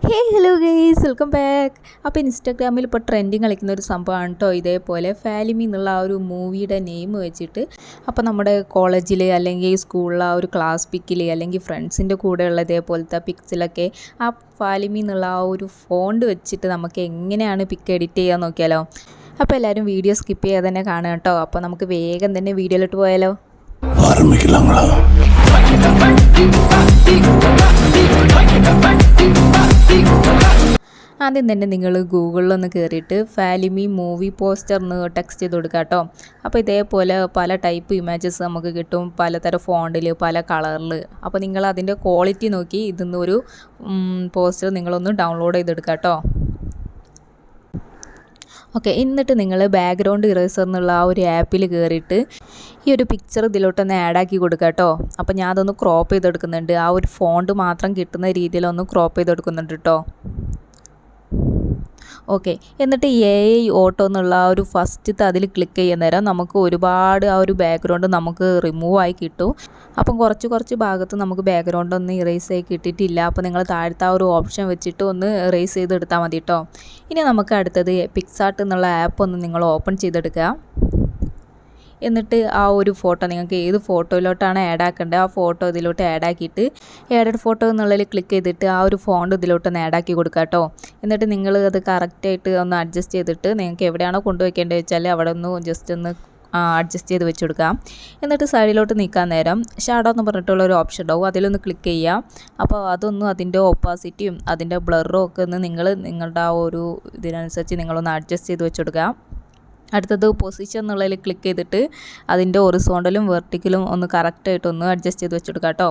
ഹേ hello guys welcome back. അപ്പോൾ ഇൻസ്റ്റാഗ്രാമിൽ ഇപ്പോൾ ട്രെൻഡിങ് കളിക്കുന്ന ഒരു സംഭവമാണ് കേട്ടോ. ഇതേപോലെ ഫാലിമി എന്നുള്ള ആ ഒരു മൂവിയുടെ നെയിം വെച്ചിട്ട് അപ്പോൾ നമ്മുടെ കോളേജിൽ അല്ലെങ്കിൽ സ്കൂളിൽ ആ ഒരു ക്ലാസ് പിക്കിൽ അല്ലെങ്കിൽ ഫ്രണ്ട്സിൻ്റെ കൂടെയുള്ള ഇതേപോലത്തെ പിക്സിലൊക്കെ ആ ഫാലിമി എന്നുള്ള ആ ഒരു ഫോണ്ട് വെച്ചിട്ട് നമുക്ക് എങ്ങനെയാണ് പിക്ക് എഡിറ്റ് ചെയ്യാൻ നോക്കിയാലോ. അപ്പോൾ എല്ലാവരും വീഡിയോ സ്കിപ്പ് ചെയ്യാതെ തന്നെ കാണുക കേട്ടോ. അപ്പോൾ നമുക്ക് വേഗം തന്നെ വീഡിയോയിലോട്ട് പോയാലോ. ആദ്യം തന്നെ നിങ്ങൾ ഗൂഗിളിലൊന്ന് കയറിയിട്ട് ഫാലിമി മൂവി പോസ്റ്റർ എന്ന് ടെക്സ്റ്റ് ചെയ്ത് കൊടുക്കുക കേട്ടോ. അപ്പോൾ ഇതേപോലെ പല ടൈപ്പ് ഇമേജസ് നമുക്ക് കിട്ടും, പലതരം ഫോണ്ടിൽ പല കളറിൽ. അപ്പോൾ നിങ്ങൾ അതിൻ്റെ ക്വാളിറ്റി നോക്കി ഇതിന്ന് ഒരു പോസ്റ്റർ നിങ്ങളൊന്ന് ഡൗൺലോഡ് ചെയ്തെടുക്കുക കേട്ടോ. ഓക്കെ, എന്നിട്ട് നിങ്ങൾ ബാക്ക്ഗ്രൗണ്ട് ഇറേസർ എന്നുള്ള ആ ഒരു ആപ്പിൽ കയറിയിട്ട് ഈ ഒരു പിക്ചർ ഇതിലോട്ടൊന്ന് ആഡാക്കി കൊടുക്കുക കേട്ടോ. അപ്പോൾ ഞാൻ അതൊന്ന് ക്രോപ്പ് ചെയ്തെടുക്കുന്നുണ്ട്, ആ ഒരു ഫോണ്ട് മാത്രം കിട്ടുന്ന രീതിയിലൊന്ന് ക്രോപ്പ് ചെയ്തെടുക്കുന്നുണ്ട് കേട്ടോ. ഓക്കെ, എന്നിട്ട് AI ഓട്ടോ എന്നുള്ള ആ ഒരു ഫസ്റ്റത്തെ അതിൽ ക്ലിക്ക് ചെയ്യുന്ന നേരം നമുക്ക് ഒരുപാട് ആ ഒരു ബാക്ക്ഗ്രൗണ്ട് നമുക്ക് റിമൂവ് ആയി കിട്ടും. അപ്പം കുറച്ച് ഭാഗത്ത് നമുക്ക് ബാക്ക്ഗ്രൗണ്ട് ഒന്നും ഇറേസ് ആയി കിട്ടിയിട്ടില്ല. അപ്പോൾ നിങ്ങൾ താഴത്തെ ആ ഒരു ഓപ്ഷൻ വെച്ചിട്ട് ഒന്ന് ഇറേസ് ചെയ്തെടുത്താൽ മതി കേട്ടോ. ഇനി നമുക്ക് അടുത്തത് പിക്സാർട്ട് എന്നുള്ള ആപ്പ് ഒന്ന് നിങ്ങൾ ഓപ്പൺ ചെയ്തെടുക്കുക. എന്നിട്ട് ആ ഒരു ഫോട്ടോ നിങ്ങൾക്ക് ഏത് ഫോട്ടോയിലോട്ടാണ് ആഡ് ആക്കേണ്ടത് ആ ഫോട്ടോ ഇതിലോട്ട് ആഡ് ആക്കിയിട്ട് ആഡഡ് ഫോട്ടോ എന്നുള്ളതിൽ ക്ലിക്ക് ചെയ്തിട്ട് ആ ഒരു ഫോണ്ട് ഇതിലോട്ടൊന്ന് ആഡ് ആക്കി കൊടുക്കുക കേട്ടോ. എന്നിട്ട് നിങ്ങൾ അത് കറക്റ്റായിട്ട് ഒന്ന് അഡ്ജസ്റ്റ് ചെയ്തിട്ട് നിങ്ങൾക്ക് എവിടെയാണോ കൊണ്ടുവയ്ക്കേണ്ടത് വെച്ചാൽ അവിടെ ഒന്ന് ജസ്റ്റ് ഒന്ന് അഡ്ജസ്റ്റ് ചെയ്ത് വെച്ച് കൊടുക്കാം. എന്നിട്ട് സൈഡിലോട്ട് നീക്കാൻ നേരം ഷാഡോ എന്ന് പറഞ്ഞിട്ടുള്ള ഒരു ഓപ്ഷൻ ഉണ്ടാവും, അതിലൊന്ന് ക്ലിക്ക് ചെയ്യാം. അപ്പോൾ അതൊന്നും അതിൻ്റെ ഒപ്പാസിറ്റിയും അതിൻ്റെ ബ്ലറും ഒക്കെ ഒന്ന് നിങ്ങളുടെ ആ ഒരു ഇതിനനുസരിച്ച് നിങ്ങളൊന്ന് അഡ്ജസ്റ്റ് ചെയ്ത് വെച്ച് കൊടുക്കുക. അടുത്തത് പൊസിഷൻ എന്നുള്ളതിൽ ക്ലിക്ക് ചെയ്തിട്ട് അതിൻ്റെ ഒറിസോണ്ടലും വെർട്ടിക്കലും ഒന്ന് കറക്റ്റായിട്ടൊന്ന് അഡ്ജസ്റ്റ് ചെയ്ത് വെച്ചെടുക്കാം കേട്ടോ.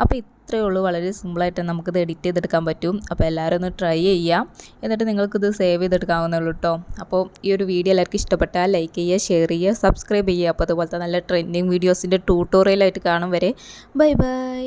അപ്പോൾ ഇത്രയേ ഉള്ളൂ, വളരെ സിമ്പിളായിട്ട് നമുക്കിത് എഡിറ്റ് ചെയ്തെടുക്കാൻ പറ്റും. അപ്പോൾ എല്ലാവരും ഒന്ന് ട്രൈ ചെയ്യാം, എന്നിട്ട് നിങ്ങൾക്കിത് സേവ് ചെയ്തെടുക്കാവുന്നുള്ളൂ കേട്ടോ. അപ്പോൾ ഈ ഒരു വീഡിയോ എല്ലാവർക്കും ഇഷ്ടപ്പെട്ടാൽ ലൈക്ക് ചെയ്യുക, ഷെയർ ചെയ്യുക, സബ്സ്ക്രൈബ് ചെയ്യുക. അപ്പോൾ അതുപോലത്തെ നല്ല ട്രെൻഡിങ് വീഡിയോസിൻ്റെ ട്യൂട്ടോറിയലായിട്ട് കാണും വരെ ബൈ ബൈ.